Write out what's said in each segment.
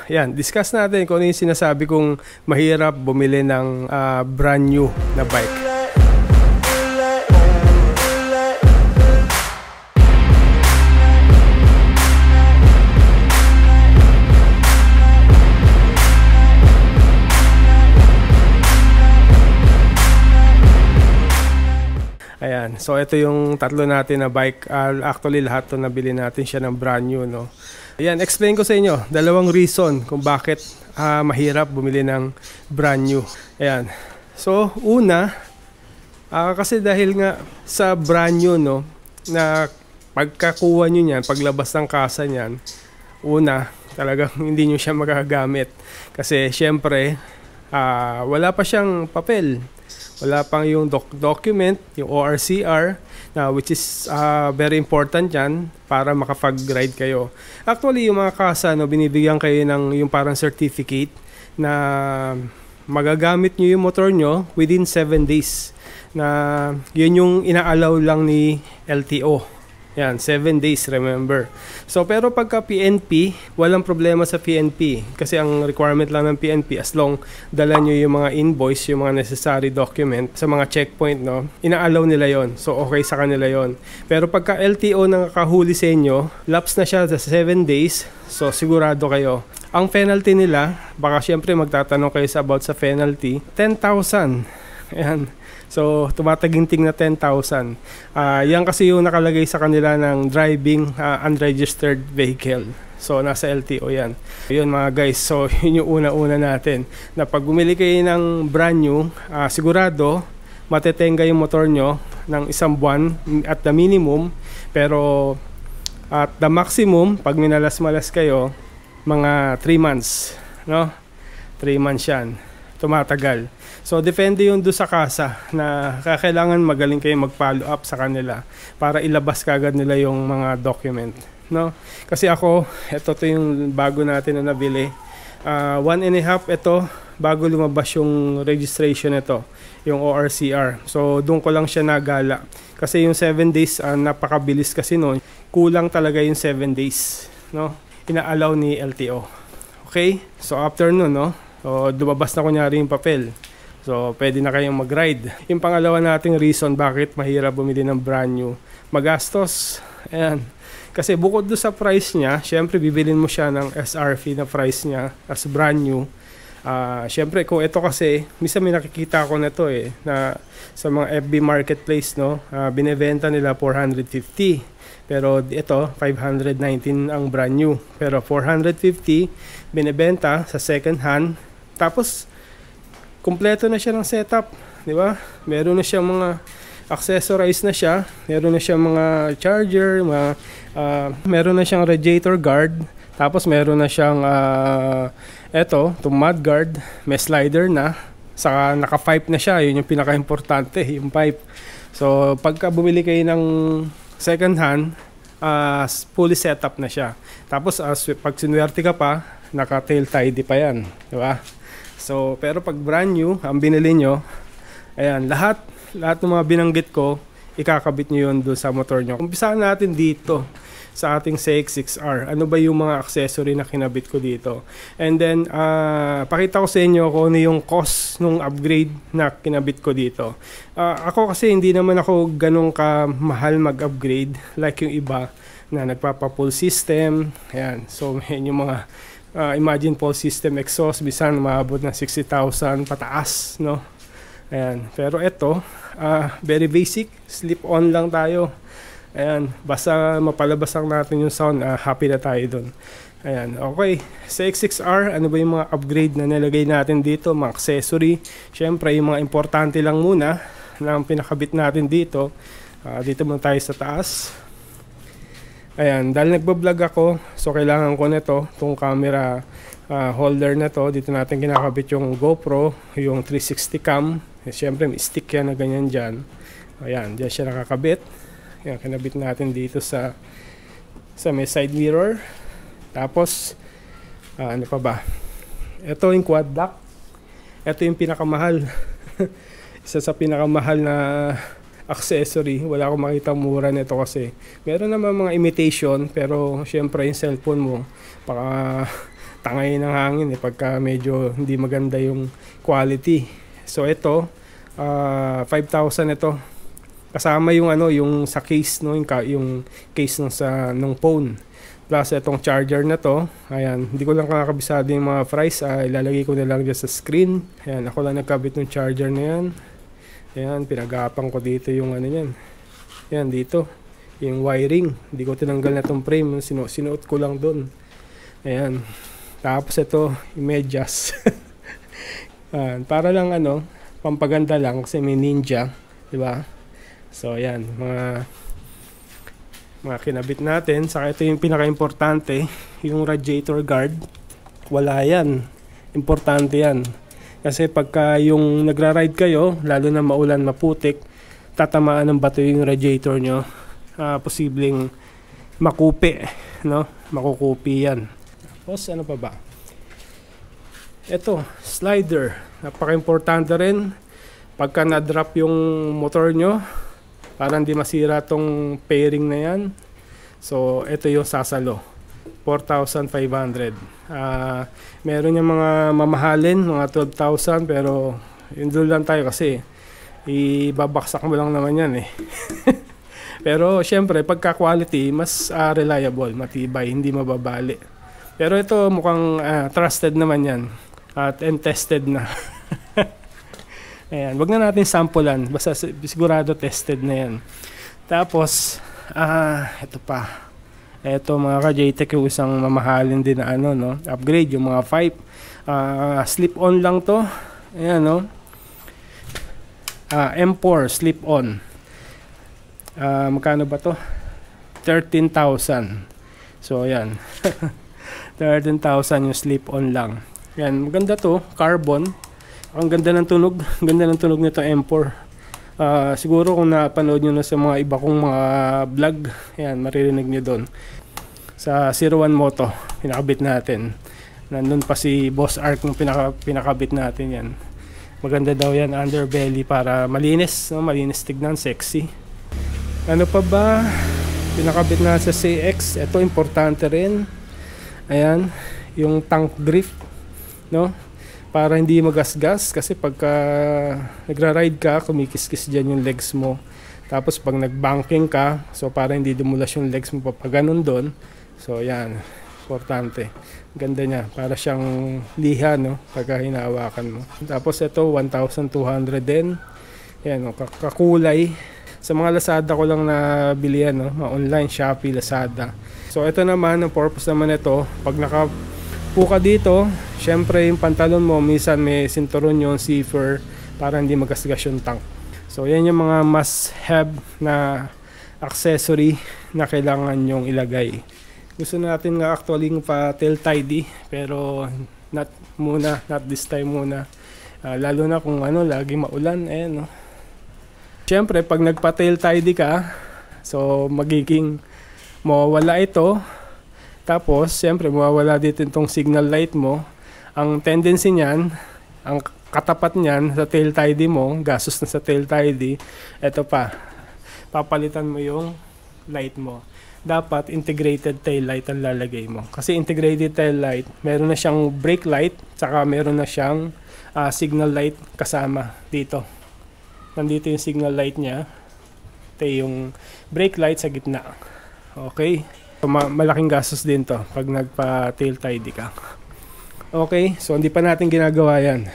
yan, discuss natin kung ano yung sinasabi kong mahirap bumili ng brand new na bike. Ayan, so ito yung tatlo natin na bike. Actually lahat to nabili natin siya ng brand new, no. Ayan, explain ko sa inyo dalawang reason kung bakit mahirap bumili ng brand new. Ayan. So una, kasi dahil nga sa brand new, no, na pagkakuha nyo niyan, paglabas ng kasa niyan, una, talagang hindi nyo siya magagamit. Kasi syempre, wala pa siyang papel. Wala pang yung document, yung ORCR, which is very important yan para makapag-ride kayo. Actually, yung mga kasa, no, binibigyan kayo ng yung parang certificate na magagamit nyo yung motor nyo within 7 days. Na yun yung ina-allow lang ni LTO. Yan, 7 days, remember. So, pero pagka PNP, walang problema sa PNP. Kasi ang requirement lang ng PNP, as long dala nyo yung mga invoice, yung mga necessary document sa mga checkpoint, no, ina-allow nila yon. So, okay sa kanila yon. Pero pagka LTO nang kakahuli sa inyo, lapse na siya sa 7 days, so sigurado kayo. Ang penalty nila, baka syempre magtatanong kayo about sa penalty, 10,000. Ayan. So, tumataginting na 10,000. Yan kasi yung nakalagay sa kanila ng driving unregistered vehicle. So, nasa LTO yan. Yun mga guys. So, yun yung una-una natin. Na pag bumili kayo ng brand new, sigurado, matetenga yung motor nyo ng 1 buwan at the minimum. Pero, at the maximum, pag minalas-malas kayo, mga 3 months. No? 3 months yan. Tumatagal. So, depende yun doon sa kasa na kailangan magaling kayo mag-follow up sa kanila para ilabas kagad nila yung mga document. No? Kasi ako, ito yung bago natin na nabili. 1.5 ito, bago lumabas yung registration ito, yung ORCR. So, doon ko lang siya nagala. Kasi yung 7 days, napakabilis kasi noon. Kulang talaga yung 7 days. No? Ina-allow ni LTO. Okay? So, after nun, no? So, lumabas na kunyari yung papel. So, pwede na kayong mag-ride. Yung pangalawa nating reason bakit mahirap bumili ng brand new, magastos. Ayan. Kasi bukod doon sa price niya, syempre bibilin mo siya ng SRP na price niya as brand new. Syempre kung ito kasi, minsan may nakikita ko na ito na sa mga FB marketplace, no, binebenta nila 450. Pero ito, 519 ang brand new. Pero 450, binebenta sa second hand. Tapos, kumpleto na siya ng setup, di ba? Meron na siyang mga accessorized na siya, meron na siyang mga charger, meron na siyang radiator guard, tapos meron na siyang itong mud guard, may slider na, saka naka-pipe na siya, yun yung pinaka-importante, yung pipe. So, pagka bumili kayo ng second hand, fully setup na siya. Tapos, pag sinuwerte ka pa, naka-tail tidy pa yan, di ba? So, pero pag brand new, ang binili nyo, ayan, lahat ng mga binanggit ko, ikakabit nyo yun doon sa motor nyo. Umpisahan natin dito sa ating CX-6R. Ano ba yung mga accessory na kinabit ko dito? And then, pakita ko sa inyo kung ano yung cost nung upgrade na kinabit ko dito. Ako kasi hindi naman ako ganun kamahal mag-upgrade like yung iba na nagpapa-full system. Ayan, so yan yung mga imagine full system exhaust, bisan maabot na 60,000 pataas, no? Ayan, pero ito, very basic, slip-on lang tayo. Ayan, basta mapalabas lang natin yung sound, happy na tayo dun. Ayan, okay. Sa X6R, ano ba yung mga upgrade na nilagay natin dito, mga accessory? Siyempre, yung mga importante lang muna na pinakabit natin dito. Dito muna tayo sa taas. Ayan, dahil nagbablog ako, so kailangan ko nito, itong camera holder na to. Dito natin kinakabit yung GoPro, yung 360 cam. Siyempre, may stick yan na ganyan dyan. Ayan, dyan siya nakakabit. Ayan, kinabit natin dito sa may side mirror. Tapos, ano pa ba? Ito yung quad lock. Ito yung pinakamahal. Isa sa pinakamahal na accessory. Wala akong makita mura nito kasi meron naman mga imitation, pero syempre yung cellphone mo baka tangay ng hangin pagka medyo hindi maganda yung quality. So ito 5,000 ito. Kasama yung yung sa case yung case nung phone. Plus itong charger na to. Ayan, hindi ko lang kakabisado yung mga price. Ilalagay ko na lang dyan sa screen. Ayan, ako lang nagkabit ng charger na yan. Ayan, pinagapang ko dito yung yan. Ayan, dito. Yung wiring. Hindi ko tinanggal na itong frame. Sinuot ko lang doon. Ayan. Tapos ito, yung medyas. Para lang pampaganda lang kasi may Ninja. Diba? So, ayan. Mga kinabit natin. Saka ito yung pinaka-importante, yung radiator guard. Wala yan. Importante yan. Kasi pagka yung nagra-ride kayo, lalo na maulan, maputik, tatamaan ng bato yung radiator nyo, posibleng makupi, makukupi yan. Tapos ano pa ba? Ito, slider. Napaka-importante rin pagka na-drop yung motor nyo, para hindi masira tong pairing na yan. So ito yung sasalo, 4,500. Meron yung mga mamahalin, mga 12,000, pero yun doon lang tayo kasi ibabaksak mo lang naman yan Pero syempre pagka quality, mas reliable, matibay, hindi mababali. Pero ito mukhang trusted naman yan at and tested na. Ayan, wag na natin sampulan, basta sigurado tested na yan. Tapos ito pa. Ito mga ka-JTEC, yung isang mamahalin din na upgrade, yung mga 5. Slip-on lang to. Ayan M4 slip-on. Magkano ba to? 13,000. So ayan. 13,000 yung slip-on lang. Ayan, maganda to, carbon. Ang ganda ng tunog. Ganda ng tunog nito M4. Siguro kung napanood nyo na sa mga iba kong mga vlog, ayan, maririnig nyo doon. Sa 01 Moto, pinakabit natin. Nandun pa si Boss Ark nung pinakabit natin yan. Maganda daw yan, underbelly, para malinis, malinis tignan, sexy. Ano pa ba? Pinakabit na sa CX. Ito, importante rin. Ayan, yung tank drift, para hindi magasgas, kasi pagka nagra-ride ka, kumikis-kis dyan yung legs mo. Tapos pag nag-banking ka, so para hindi dumulas yung legs mo pag ganun doon. So yan, importante. Ganda niya, para siyang liha pagka hinahawakan mo. Tapos ito 1,200 din. Yan kakulay. Sa mga Lazada ko lang nabili yan, mga online, Shopee, Lazada. So ito naman, ang purpose naman ito, pag nakapuka dito, syempre yung pantalon mo, minsan may sinturon yung zipper para hindi magasgas yung tank. So yan yung mga must-have na accessory na kailangan nyong ilagay. Gusto natin nga actually pa tail tidy, pero not this time muna. Lalo na kung lagi maulan, Siyempre pag nagpa tail tidy ka, so magiging mawawala ito. Tapos siyempre mawawala dito itong signal light mo. Ang tendency niyan, ang katapat niyan sa tail tidy mo, gastos na sa tail tidy, ito pa, papalitan mo yung light mo. Dapat integrated tail light ang lalagay mo. Kasi integrated tail light, meron na siyang brake light, saka meron na siyang signal light kasama dito. Nandito yung signal light niya. Ito yung brake light sa gitna. Okay? So, malaking gastos din to pag nagpa tail tidy ka. Okay? So, hindi pa natin ginagawa yan.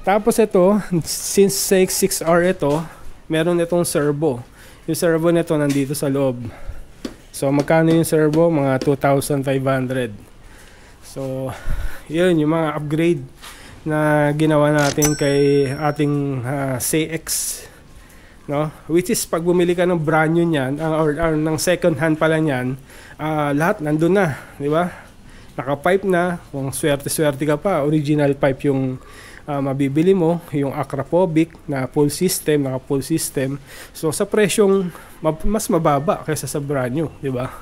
Tapos ito, since 6R ito, meron itong servo. Yung servo nito nandito sa loob. So magkano yung servo? Mga 2,500. So yun yung mga upgrade na ginawa natin kay ating CX, which is pag bumili ka ng brand new niyan, or ng second hand pala niyan, lahat nandun na, di ba? Naka-pipe na, kung swerte-swerte ka pa, original pipe yung mabibili mo, yung Akrapovic na full system, naka full system. So sa presyong mas mababa kaysa sa brand new, di ba?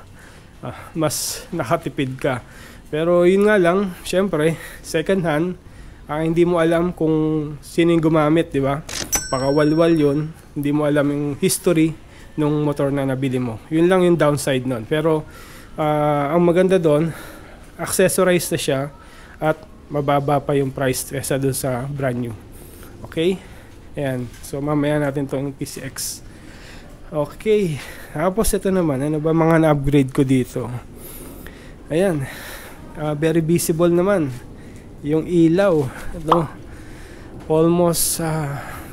Mas nakatipid ka. Pero yun nga lang, syempre, second hand, hindi mo alam kung sino yung gumamit, di ba? Pakawalwal yun, hindi mo alam yung history ng motor na nabili mo. Yun lang yung downside nun. Pero ang maganda doon, accessorized na siya at mababa pa yung price kesa doon sa brand new. Okay? Ayan. So, mamaya natin itong PCX. Okay. Tapos, ito naman. Ano ba mga na-upgrade ko dito? Ayan. Very visible naman. Yung ilaw. Ito. Almost,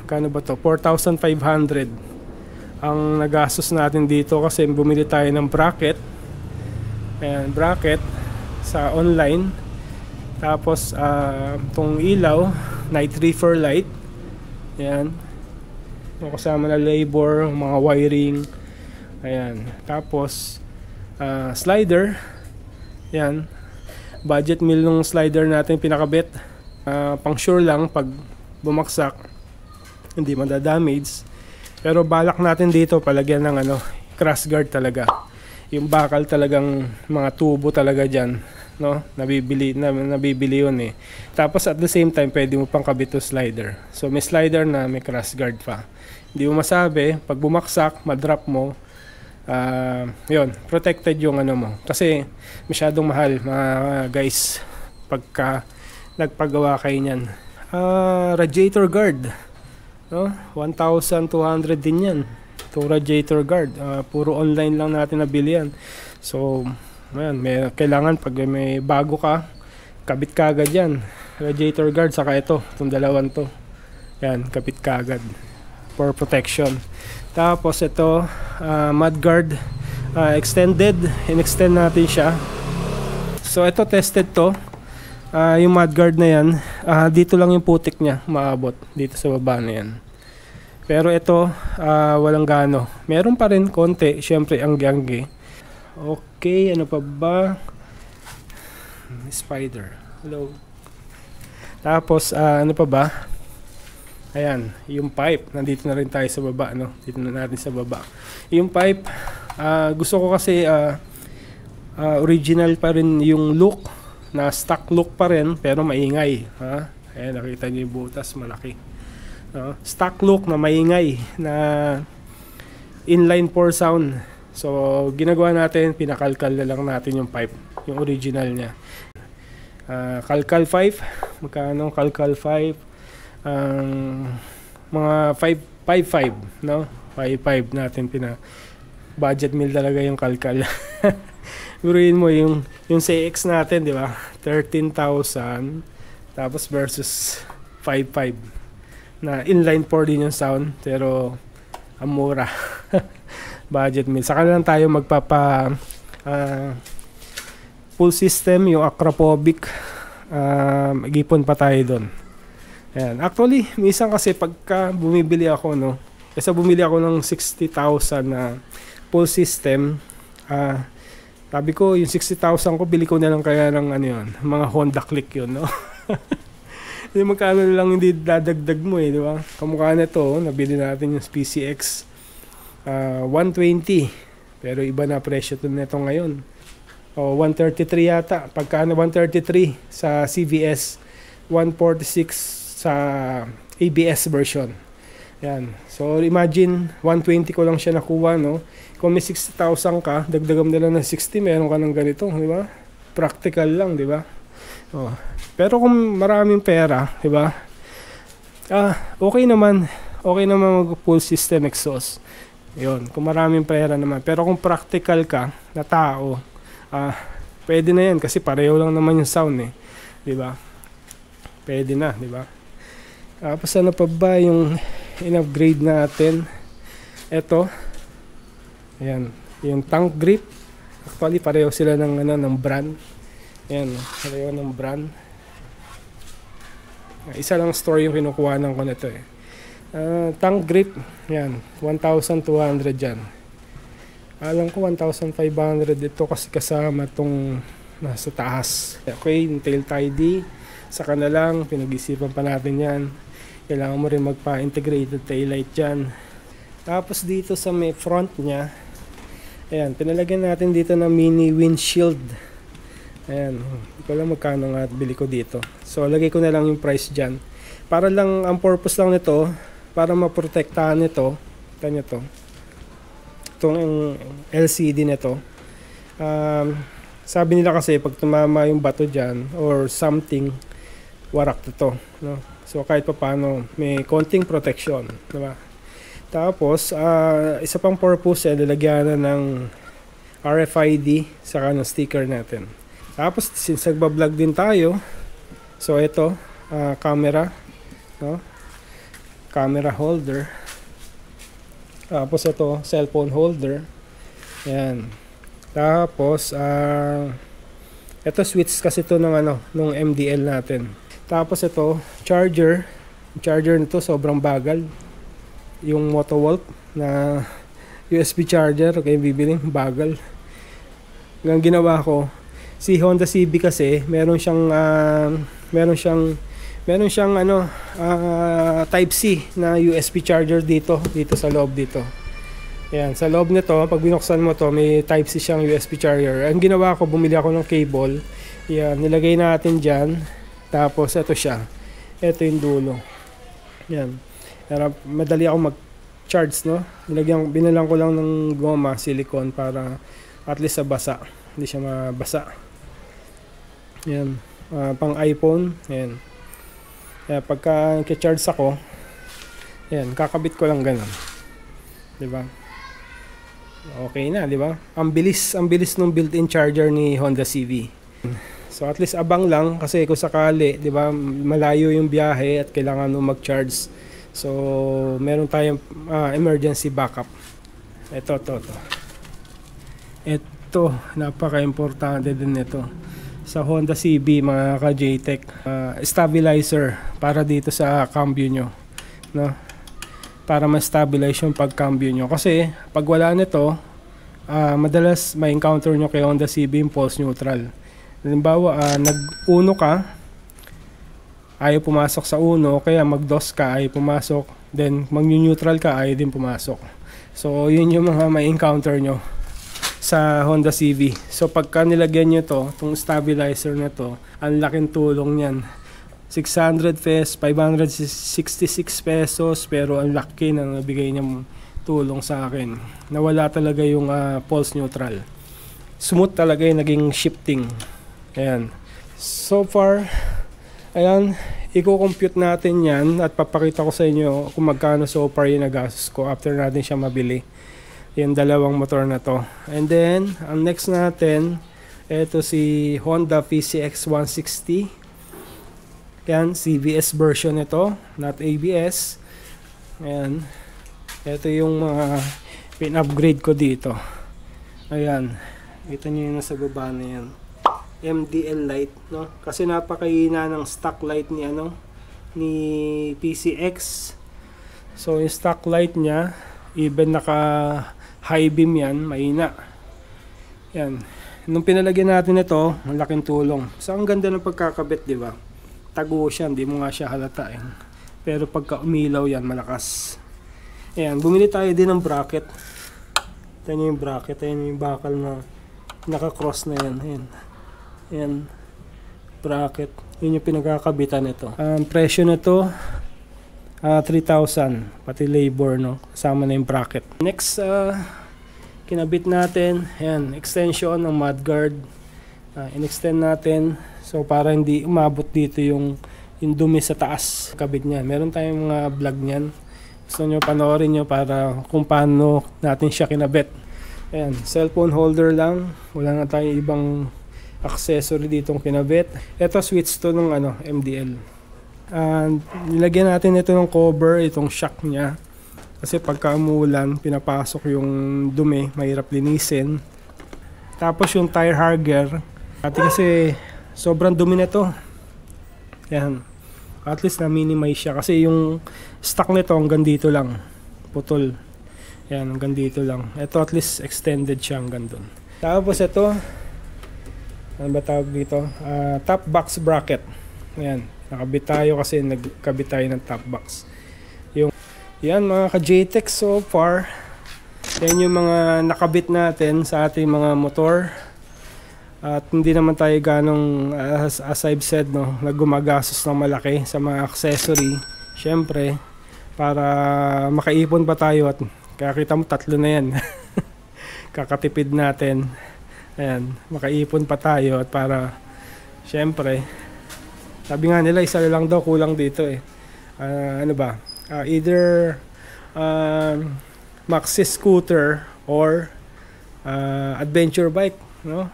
kano ba to? 4,500. Ang nagastos natin dito kasi bumili tayo ng bracket. Ayan, bracket sa online. Tapos, itong ilaw, night reefer light. Ayan. Kasama na labor, mga wiring. Ayan. Tapos, slider. Ayan. Budget meal ng slider natin pinakabit. Pang sure lang pag bumaksak, hindi madadamage. Pero balak natin dito palagyan ng crash guard talaga. Yung bakal talagang mga tubo talaga dyan. No, nabibili yun eh. Tapos at the same time pwede mo pang kabit to slider. So may slider na may crash guard pa. Hindi mo masabi pag bumaksak, madrop mo, yun, protected yung mo. Kasi masyadong mahal mga guys pagka nagpagawa kayo niyan. Radiator guard, no? 1,200 din yan. Itong radiator guard, puro online lang natin nabili yan. So ayan, kailangan pag may bago ka, kabit ka agad yan. Radiator guard, saka itong dalawang to. Yan, kabit ka agad for protection. Tapos ito, mud guard, extended, in-extend natin siya. So ito tested to. Yung mud guard na yan, dito lang yung putik niya maabot, dito sa baba na yan. Pero ito, walang gaano. Meron pa rin konti, syempre anggi-anggi. Okay, ano pa ba? Spider. Hello. Tapos, ano pa ba? Ayan, yung pipe. Nandito na rin tayo sa baba, no? Dito na natin sa baba. Yung pipe, gusto ko kasi original pa rin yung look. Na stock look pa rin, pero maingay. Ha? Ayan, nakita niyo yung butas, malaki. Stock look na maingay, na inline pour sound. So, ginagawa natin, pinakalkal na lang natin yung pipe, yung original niya. Kalkal 5, magkano kalkal 5? Mga 5.5, no? 5.5 natin budget meal talaga yung kalkal. Guruin mo yung CX natin, di ba? 13,000 tapos versus 5.5 na inline pour din yung sound, pero ang mura. Budget meal. Saka lang tayo magpapa full system, yung Acropovic, mag-ipon pa tayo doon. Ayan. Actually, minsan kasi pagka bumibili ako, no, kasi bumili ako ng 60,000 na full system, sabi ko, yung 60,000 ko, bili ko na lang kaya ng yun, mga Honda Click yun, no? Hindi magkano lang hindi dadagdag mo di ba? Kamukha na to, nabili natin yung PCX 120, pero iba na presyo to nito ngayon. 133 yata, pagka 133 sa CVS, 146 sa ABS version. Yan. So imagine 120 ko lang siya nakuha, no? Kung may 60,000 ka, dagdagan na lang ng 60, meron ka ng ganito, di ba? Practical lang, di ba? Pero kung maraming pera, di ba? Okay naman mag full system exhaust. Yun, kung maraming pera naman. Pero kung practical ka na tao, pwede na yan kasi pareho lang naman yung sound di ba? Pwede na, di ba? Tapos ano pa ba yung in-upgrade natin? Ito. Ayan, yung tank grip. Actually pareho sila ng brand. Ayan, pareho ng brand. Isa lang store yung kinukuhanan ko nito tank grip, yan, 1,200 yan. Alam ko 1,500 ito kasi kasama itong nasa taas. Okay, yung tail tidy, saka na lang, pinag-isipan pa natin yan. Kailangan mo rin magpa-integrated tail light dyan. Tapos dito sa may front nya, ayan, pinalagyan natin dito ng mini windshield. Ayan, hindi ko lang magkano nga bili ko dito. So, lagay ko na lang yung price dyan. Para lang, ang purpose lang nito, para maprotektahan ito, kita nyo to, itong LCD nito, Sabi nila kasi pag tumama yung bato dyan or something, warak na to, no? So kahit pa paano may konting protection, diba? Tapos isa pang purpose ay lalagyan na ng RFID sa ng sticker natin. Tapos since nagba-vlog din tayo, so ito camera, no? Camera holder. Tapos ito cellphone holder. Yan. Tapos ito switch kasi ito ng nung MDL natin. Tapos ito charger. Charger nito sobrang bagal. Yung Motovolt na USB charger, okay, bibiling bagal. Ang ginawa ko, si Honda CB kasi meron siyang Type C na USB charger dito sa loob dito. Ayan, sa loob nito, pag binuksan mo to, may Type C siyang USB charger. Ang ginawa ko, bumili ako ng cable. Ayan, nilagay natin dyan. Tapos, ito siya. Ito yung dulo. Ayan. Madali ako mag-charge, no? Binalang ko lang ng goma, silicone, para at least sa basa. Hindi siya mabasa. Ayan. Pang iPhone. Ayan. Ayan, pagka charge ako, ayan, kakabit ko lang ganun. Diba? Okay na, di ba? Ang bilis ng built-in charger ni Honda CB. So at least abang lang kasi kung sakali, di ba, malayo yung biyahe at kailangan mo mag-charge. So meron tayong emergency backup. Ito. Ito, napaka-importante din ito. Sa Honda CB, mga ka-JTEC, stabilizer para dito sa cambio nyo, no? Para ma-stabilize yung pag-cambio nyo. Kasi pag wala nito, madalas may encounter nyo kay Honda CB yung pulse neutral. Halimbawa, nag-uno ka, ayaw pumasok sa uno, kaya mag-dos ka, ayaw pumasok. Then mag-neutral ka, ayaw din pumasok. So yun yung mga may encounter nyo sa Honda CB. So pagka nilagyan nyo to, itong stabilizer na to, ang laking tulong yan. 600 pesos, 566 pesos, pero ang laki na nabigay niyang tulong sa akin. Nawala talaga yung pulse neutral. Smooth talaga yung naging shifting. Ayan. So far, ayan, i-compute natin yan at papakita ko sa inyo kung magkano so far yung nagastos ko after natin siya mabili. Yung dalawang motor na to. And then, ang next natin, ito si Honda PCX 160. Yan, CVS version ito, not ABS. Ayan. Ito yung mga pin-upgrade ko dito. Ayan. Kita nyo yung nasa baba na yan. MDL light, no? Kasi napakahina ng stock light ni PCX. So yung stock light niya, even naka high beam yan, mahina. Yan. Nung pinalagyan natin ito, ang laking tulong. So ang ganda ng pagkakabit, di ba? Tago siya, hindi mo nga siya halata. Pero pagka umilaw yan, malakas. Ayan, bumili tayo din ng bracket. Ito yung bracket, ayan yung bakal na naka-cross na yan. Ayan. Ayan, bracket. Yun yung pinagkakabitan nito. Ang presyo nito, 3,000. Pati labor, no? Kasama na yung bracket. Next, kinabit natin, ayan, extension ng mudguard. In-extend natin. So para hindi umabot dito yung dumi sa taas kabit niya. Meron tayong mga vlog niyan. Gusto nyo panoorin nyo para kung paano natin siya kinabit. Ayan, cellphone holder lang. Wala na tayong ibang accessory ditong kinabit. Ito switch to ng MDL. Nilagyan natin ito ng cover, itong shock niya. Kasi pagka umulan, pinapasok yung dumi, mahirap linisin. Tapos yung tire hugger. Kasi sobrang dumi na to. Yan. At least na-minimize siya. Kasi yung stock nito hanggang dito lang. Putol. Yan, hanggang dito lang. Ito at least extended siya hanggang dun. Tapos ito, ano ba tawag dito? Top box bracket. Yan. Nakabit tayo kasi nagkabit tayo ng top box. Yan mga ka-JTEC so far. Yan yung mga nakabit natin sa ating mga motor. At hindi naman tayo ganong, as I've said, no, gumagastos ng malaki sa mga accessory. Siyempre, para makaipon pa tayo at kaya kita mo tatlo na yan. Kakatipid natin. Ayan, makaipon pa tayo at para syempre, sabi nga nila isa lang daw kulang dito eh. Ano ba? Either maxi scooter or adventure bike, no?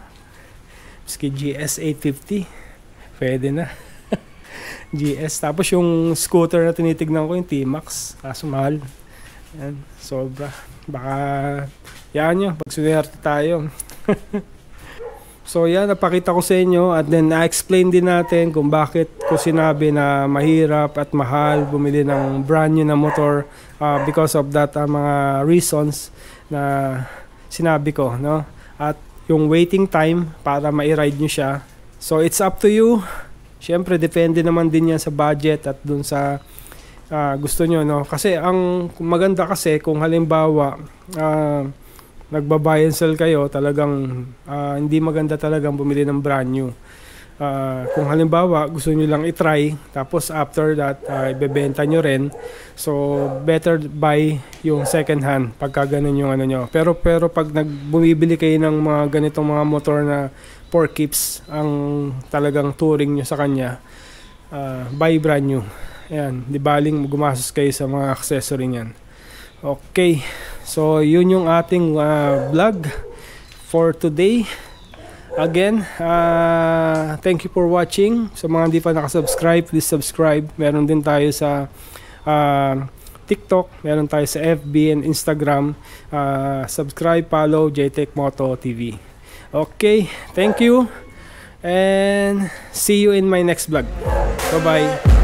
Ski GS 850 pwede na. GS, tapos yung scooter na tinitignan ko yung T-Max, kaso mahal. Yan, sobra. Baka yan nyo, pag sunerte tayo. So yan, napakita ko sa inyo at then na-explain din natin kung bakit ko sinabi na mahirap at mahal bumili ng brand new na motor, because of that, mga reasons na sinabi ko, no? At yung waiting time para ma-ride nyo siya. So it's up to you. Siyempre depende naman din yan sa budget at dun sa gusto nyo, no? Kasi ang maganda kasi kung halimbawa nagba-buy and sell kayo, talagang hindi maganda talagang bumili ng brand new. Kung halimbawa gusto nyo lang i-try, tapos after that ibebenta nyo rin, so better buy yung second hand pagka ganun yung ano nyo. Pero pag bumibili kayo ng mga ganitong mga motor na for keeps ang talagang touring nyo sa kanya, buy brand new. Ayan, di baling gumastos kayo sa mga accessory niyan. Okay, so yun yung ating vlog for today. Again, thank you for watching. Sa mga hindi pa nakasubscribe, please subscribe. Meron din tayo sa TikTok, meron tayo sa FB and Instagram. Subscribe, follow JTech Moto TV. Okay, thank you and see you in my next vlog. Bye bye.